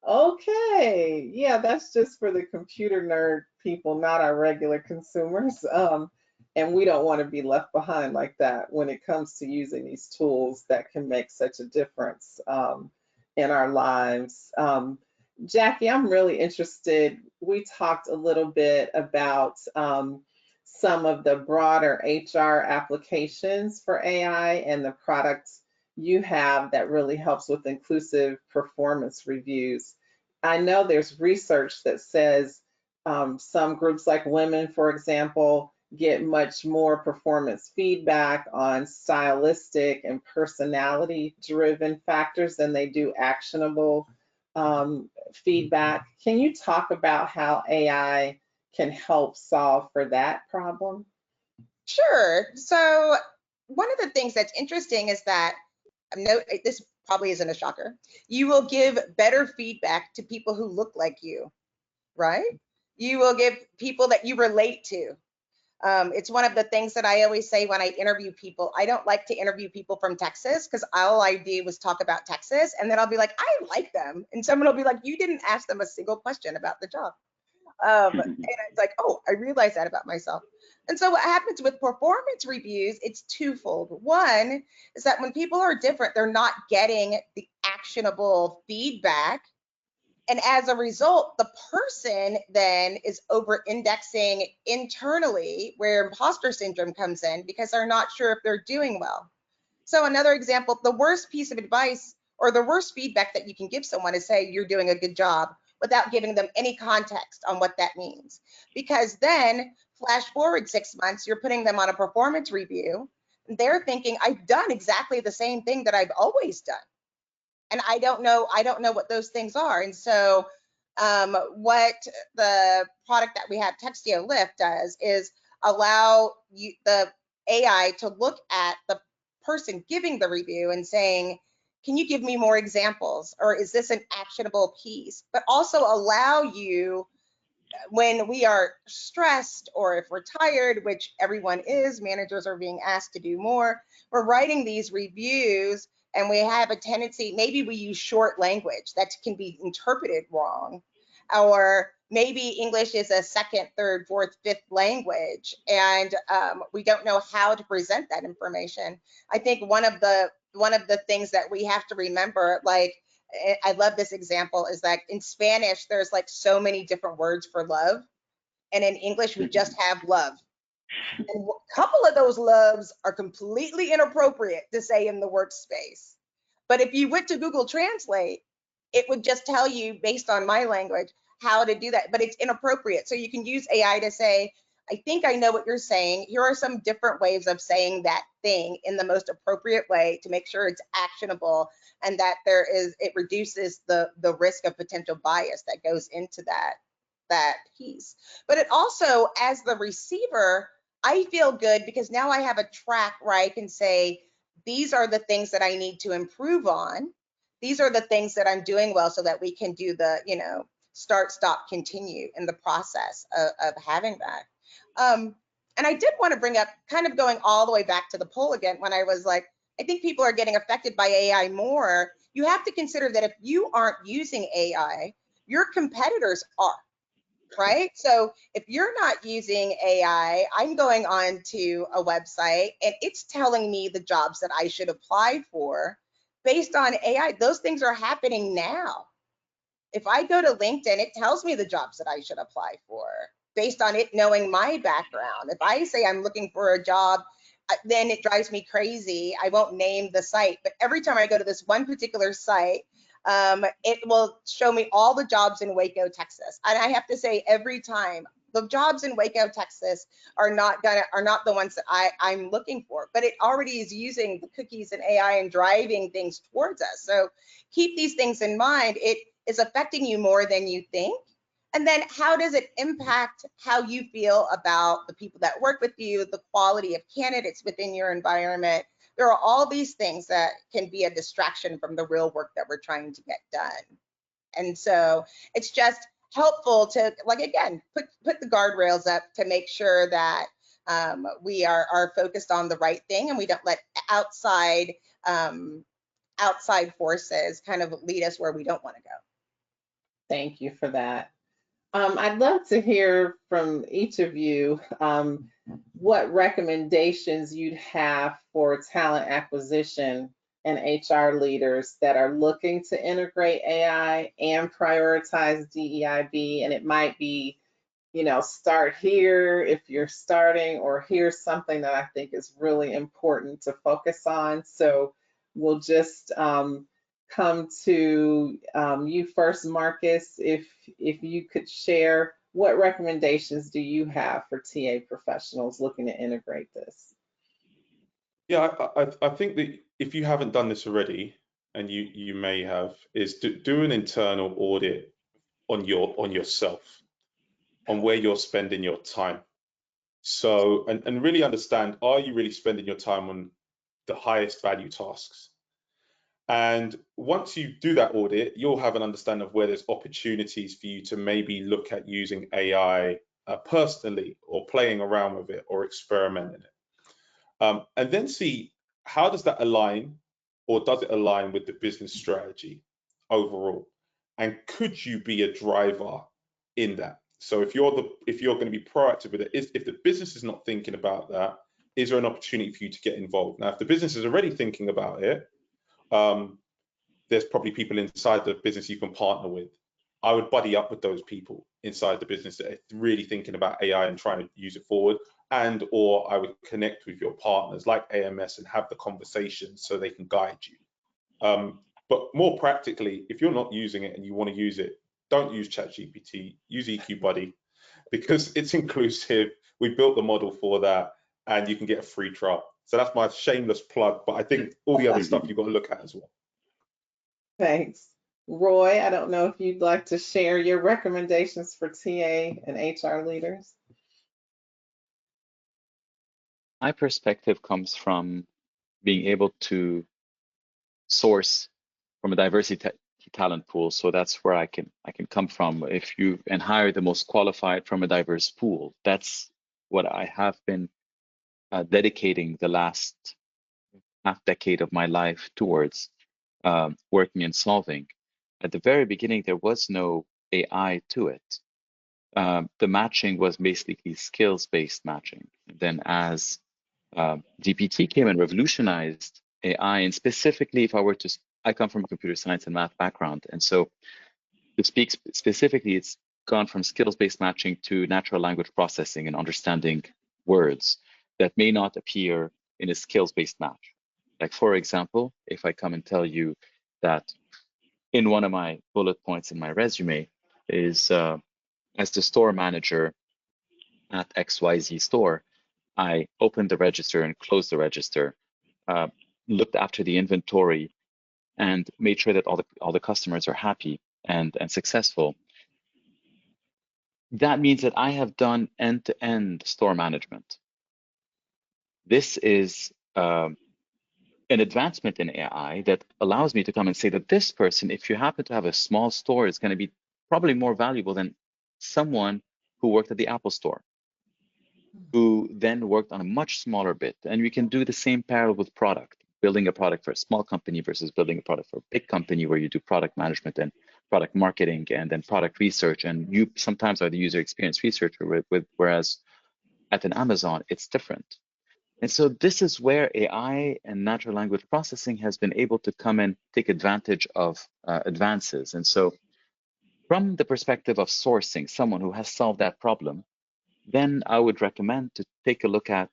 S2: okay, yeah, that's just for the computer nerd people, not our regular consumers. And we don't want to be left behind like that when it comes to using these tools that can make such a difference in our lives. Jackie, I'm really interested. We talked a little bit about some of the broader HR applications for AI and the products you have that really helps with inclusive performance reviews. I know there's research that says some groups like women, for example, get much more performance feedback on stylistic and personality-driven factors than they do actionable feedback. Can you talk about how AI can help solve for that problem?
S3: Sure. So one of the things that's interesting is that, this probably isn't a shocker, you will give better feedback to people who look like you, right? You will give people that you relate to. It's one of the things that I always say when I interview people. I don't like to interview people from Texas because all I did was talk about Texas, and then I'll be like, I like them, and someone will be like, you didn't ask them a single question about the job. And it's like, oh, I realized that about myself. And so what happens with performance reviews, it's twofold. One is that when people are different, they're not getting the actionable feedback. And as a result, the person then is over-indexing internally, where imposter syndrome comes in because they're not sure if they're doing well. So another example, the worst piece of advice or the worst feedback that you can give someone is say you're doing a good job without giving them any context on what that means. Because then flash forward 6 months, you're putting them on a performance review. And they're thinking, I've done exactly the same thing that I've always done. And I don't know what those things are. And so what the product that we have, Textio Lift, does is allow the AI to look at the person giving the review and saying, can you give me more examples? Or is this an actionable piece? But also allow you, when we are stressed or if we're tired, which everyone is, managers are being asked to do more, we're writing these reviews and we have a tendency, maybe we use short language that can be interpreted wrong, or maybe English is a second, third, fourth, fifth language, and we don't know how to present that information. I think one of the things that we have to remember, like, I love this example, is that in Spanish, there's like so many different words for love. And in English, we just have love. And a couple of those loves are completely inappropriate to say in the workspace. But if you went to Google Translate, it would just tell you, based on my language, how to do that. But it's inappropriate. So you can use AI to say, I think I know what you're saying. Here are some different ways of saying that thing in the most appropriate way to make sure it's actionable, and that it reduces the risk of potential bias that goes into that piece. But it also, as the receiver, I feel good because now I have a track where I can say, these are the things that I need to improve on. These are the things that I'm doing well, so that we can do the, start, stop, continue in the process of having that. And I did want to bring up, kind of going all the way back to the poll again, when I was like, I think people are getting affected by AI more. You have to consider that if you aren't using AI, your competitors are, right? So if you're not using AI, I'm going on to a website and it's telling me the jobs that I should apply for based on AI. Those things are happening now. If I go to LinkedIn, it tells me the jobs that I should apply for based on it knowing my background. If I say I'm looking for a job, then it drives me crazy. I won't name the site, but every time I go to this one particular site, it will show me all the jobs in Waco, Texas. And I have to say, every time, the jobs in Waco, Texas are not the ones that I'm looking for, but it already is using the cookies and AI and driving things towards us. So keep these things in mind. It is affecting you more than you think. And then how does it impact how you feel about the people that work with you, the quality of candidates within your environment? There are all these things that can be a distraction from the real work that we're trying to get done. And so it's just helpful to, like, again, put the guardrails up to make sure that we are focused on the right thing, and we don't let outside forces kind of lead us where we don't want to go.
S2: Thank you for that. I'd love to hear from each of you what recommendations you'd have for talent acquisition and HR leaders that are looking to integrate AI and prioritize DEIB. And it might be, start here if you're starting, or here's something that I think is really important to focus on. So we'll just come to you first, Marcus. If you could share, what recommendations do you have for TA professionals looking to integrate this?
S5: Yeah, I think that if you haven't done this already, and you may have, is do an internal audit on yourself, on where you're spending your time. So, and really understand, are you really spending your time on the highest value tasks? And once you do that audit, you'll have an understanding of where there's opportunities for you to maybe look at using AI personally, or playing around with it, or experimenting it. And then see, how does that align, or does it align with the business strategy overall? And could you be a driver in that? So if you're going to be proactive with it, if the business is not thinking about that, is there an opportunity for you to get involved? Now, if the business is already thinking about it, there's probably people inside the business you can partner with. I would buddy up with those people inside the business that are really thinking about AI and trying to use it forward, or I would connect with your partners like AMS and have the conversation so they can guide you. But more practically, if you're not using it and you want to use it, don't use ChatGPT, use EQ Buddy, because it's inclusive. We built the model for that, and you can get a free trial. So that's my shameless plug, but I think all the other stuff you've got to look at as well.
S2: Thanks. Roy, I don't know if you'd like to share your recommendations for TA and HR leaders.
S4: My perspective comes from being able to source from a diversity talent pool. So that's where I can come from. If you and hire the most qualified from a diverse pool, that's what I have been dedicating the last half decade of my life towards working and solving. At the very beginning, there was no AI to it. the matching was basically skills-based matching. Then as GPT came and revolutionized AI, and specifically if I come from a computer science and math background, and so to speak specifically, it's gone from skills-based matching to natural language processing and understanding words that may not appear in a skills-based match. Like, for example, if I come and tell you that in one of my bullet points in my resume is as the store manager at XYZ store, I opened the register and closed the register, looked after the inventory, and made sure that all the customers are happy and successful. That means that I have done end-to-end store management. This is an advancement in AI that allows me to come and say that this person, if you happen to have a small store, is going to be probably more valuable than someone who worked at the Apple store, who then worked on a much smaller bit. And we can do the same parallel with product, building a product for a small company versus building a product for a big company where you do product management and product marketing and then product research. And you sometimes are the user experience researcher, whereas at an Amazon, it's different. And so this is where AI and natural language processing has been able to come and take advantage of advances. And so from the perspective of sourcing someone who has solved that problem, then I would recommend to take a look at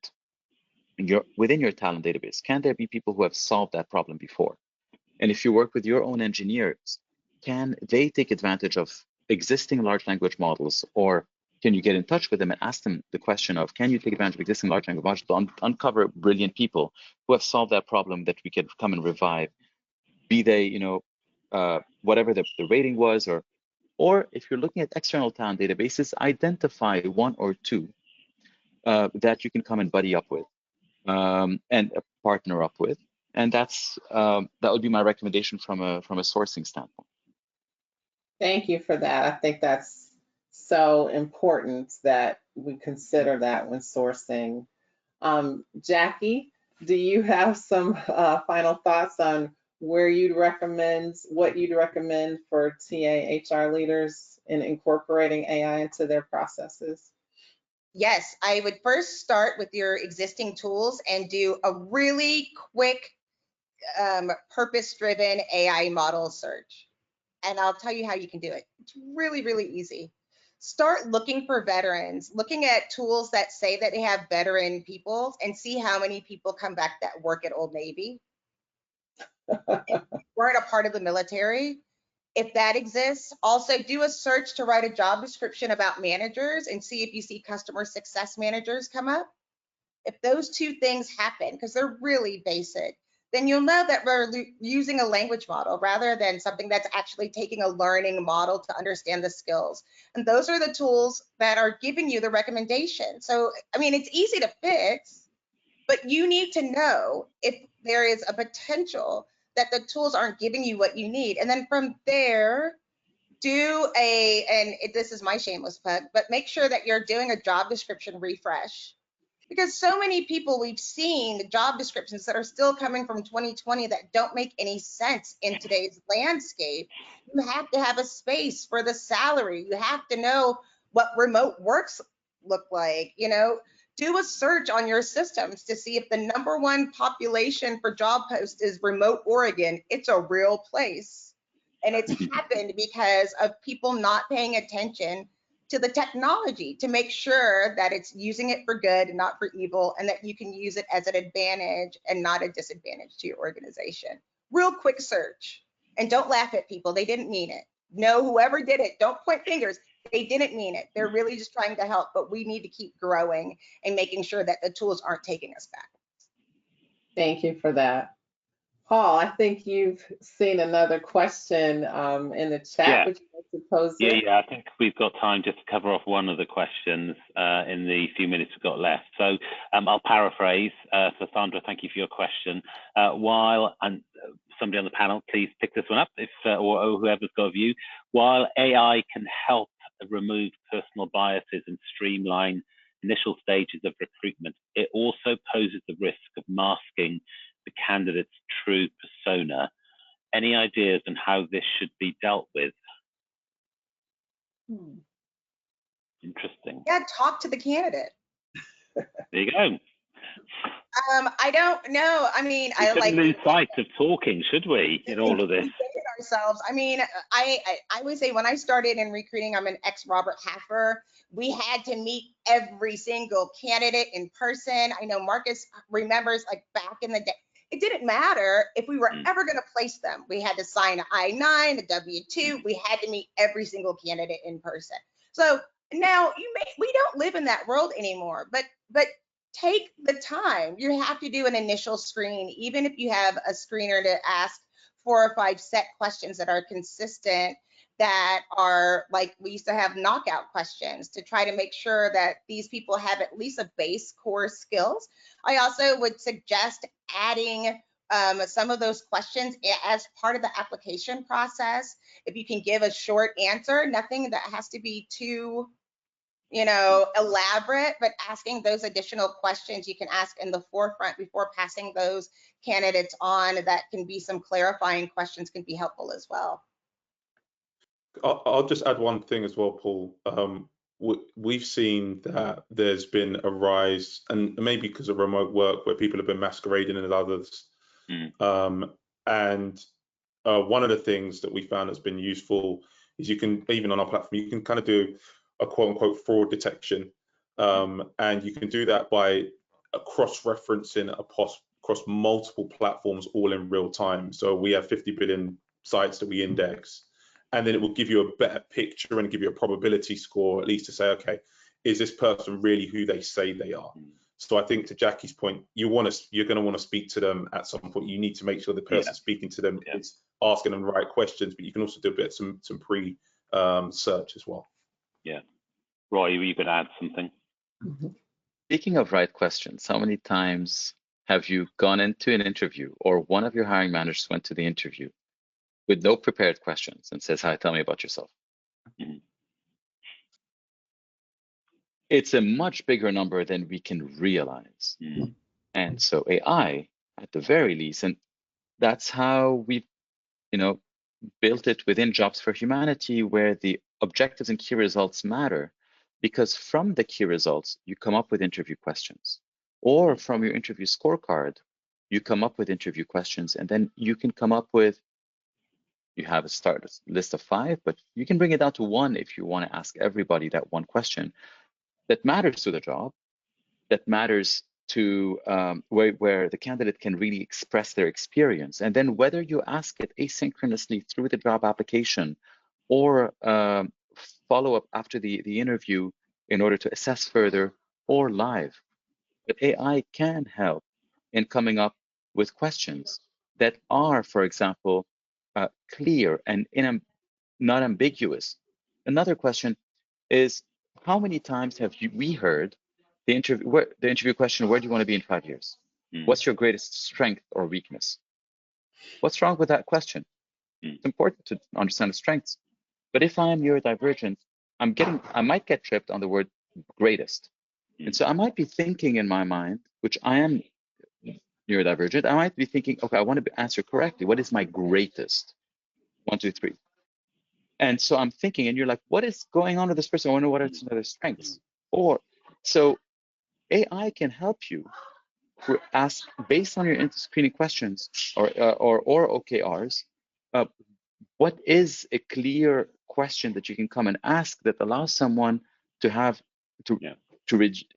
S4: within your talent database. Can there be people who have solved that problem before? And if you work with your own engineers, can they take advantage of existing large language models, or can you get in touch with them and ask them the question of, can you take advantage of existing large language models to uncover brilliant people who have solved that problem that we could come and revive, be they, whatever the rating was, or if you're looking at external talent databases, identify one or two that you can come and buddy up with and partner up with. And that would be my recommendation from a sourcing standpoint.
S2: Thank you for that. I think that's so important that we consider that when sourcing. Jackie, do you have some final thoughts on what you'd recommend for TA HR leaders in incorporating AI into their processes?
S3: Yes, I would first start with your existing tools and do a really quick purpose-driven AI model search. And I'll tell you how you can do it. It's really, really easy. Start looking for veterans, looking at tools that say that they have veteran people, and see how many people come back that work at Old Navy. Weren't a part of the military. If that exists, also do a search to write a job description about managers and see if you see customer success managers come up. If those two things happen, because they're really basic, then you'll know that we're using a language model rather than something that's actually taking a learning model to understand the skills. And those are the tools that are giving you the recommendation. So, I mean, it's easy to fix, but you need to know if there is a potential that the tools aren't giving you what you need. And then from there, this is my shameless plug, but make sure that you're doing a job description refresh. Because so many people we've seen the job descriptions that are still coming from 2020 that don't make any sense in today's landscape. You have to have a space for the salary. You have to know what remote works look like. Do a search on your systems to see if the #1 population for job posts is remote Oregon. It's a real place. And it's happened because of people not paying attention to the technology to make sure that it's using it for good and not for evil, and that you can use it as an advantage and not a disadvantage to your organization. Real quick search. And don't laugh at people. They didn't mean it. No, whoever did it, don't point fingers. They didn't mean it. They're really just trying to help, but we need to keep growing and making sure that the tools aren't taking us back.
S2: Thank you for that. Paul, I think you've seen another question in the chat.
S1: Yeah.
S2: Would you like to pose it?
S1: Yeah, I think we've got time just to cover off one of the questions in the few minutes we've got left. So I'll paraphrase. So Sandra, thank you for your question. And somebody on the panel, please pick this one up, or whoever's got a view. While AI can help remove personal biases and streamline initial stages of recruitment, it also poses the risk of masking the candidate's true persona. Any ideas on how this should be dealt with? Interesting.
S3: Yeah, talk to the candidate.
S1: There you go.
S3: I don't know. I mean,
S1: We
S3: I
S1: shouldn't
S3: like
S1: lose sight of talking, should we, in all of this?
S3: ourselves. I mean, I would say when I started in recruiting, I'm an ex-Robert Halfer. We had to meet every single candidate in person. I know Marcus remembers, like, back in the day, it didn't matter if we were ever going to place them. We had to sign an I-9, a W-2. We had to meet every single candidate in person. So now we don't live in that world anymore, but take the time. You have to do an initial screen, even if you have a screener to ask 4 or 5 set questions that are consistent, that are like, we used to have knockout questions to try to make sure that these people have at least a base core skills. I also would suggest adding some of those questions as part of the application process. If you can give a short answer, nothing that has to be too, you know, elaborate, but asking those additional questions you can ask in the forefront before passing those candidates on, that can be some clarifying questions, can be helpful as well.
S5: I'll just add one thing as well, Paul. We've seen that there's been a rise, and maybe because of remote work, where people have been masquerading as others. And one of the things that we found that's been useful is you can, even on our platform, you can kind of do a quote-unquote fraud detection, and you can do that by cross-referencing across multiple platforms all in real time. So we have 50 billion sites that we index, and then it will give you a better picture and give you a probability score, at least to say, okay, is this person really who they say they are? So I think, to Jackie's point, you're going to want to speak to them at some point. You need to make sure the person speaking to them is asking them the right questions, but you can also do a bit some pre-search as well.
S1: Yeah. Roy, you could add something.
S4: Speaking of right questions, how many times have you gone into an interview, or one of your hiring managers went to the interview with no prepared questions and says, hi, tell me about yourself? It's a much bigger number than we can realize. And so AI, at the very least, and that's how we, built it within Jobs for Humanity, where the objectives and key results matter, because from the key results, you come up with interview questions, or from your interview scorecard, you come up with interview questions, and then you can come up with, you have a start list of 5, but you can bring it down to 1 if you want to ask everybody that one question that matters to the job, that matters to where the candidate can really express their experience. And then whether you ask it asynchronously through the job application, or follow up after the interview in order to assess further, or live. But AI can help in coming up with questions that are, for example, clear and not ambiguous. Another question is, how many times have we heard the interview question, where do you want to be in 5 years? What's your greatest strength or weakness? What's wrong with that question? It's important to understand the strengths. But if I am neurodivergent, I might get tripped on the word greatest. And so I might be thinking in my mind, which I am neurodivergent, I might be thinking, okay, I want to answer correctly. What is my greatest? 1, 2, 3. And so I'm thinking, and you're like, what is going on with this person? I wonder what are some of their strengths. So AI can help you ask, based on your screening questions or OKRs, what is a clear question that you can come and ask that allows someone to have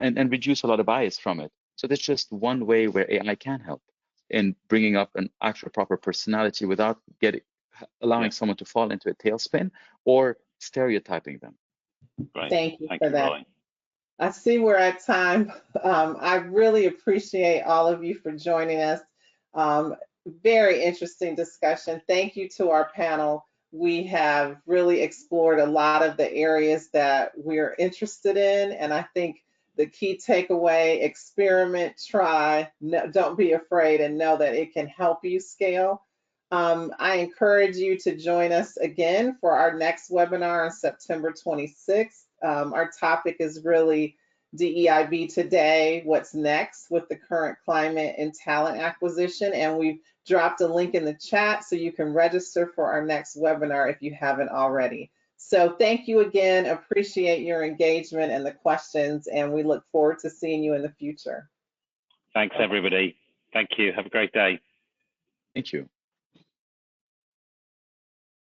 S4: and reduce a lot of bias from it. So that's just one way where AI can help in bringing up an actual proper personality without allowing someone to fall into a tailspin or stereotyping them.
S1: Right.
S2: Thank you for that.
S1: Roy.
S2: I see we're at time. I really appreciate all of you for joining us. Very interesting discussion. Thank you to our panel. We have really explored a lot of the areas that we're interested in, and I think the key takeaway: experiment, try, don't be afraid, and know that it can help you scale. I encourage you to join us again for our next webinar on September 26th. Our topic is really DEIB today, what's next with the current climate and talent acquisition. And we've dropped a link in the chat so you can register for our next webinar if you haven't already. So thank you again. Appreciate your engagement and the questions, and we look forward to seeing you in the future.
S1: Thanks, everybody. Thank you. Have a great day.
S4: Thank you.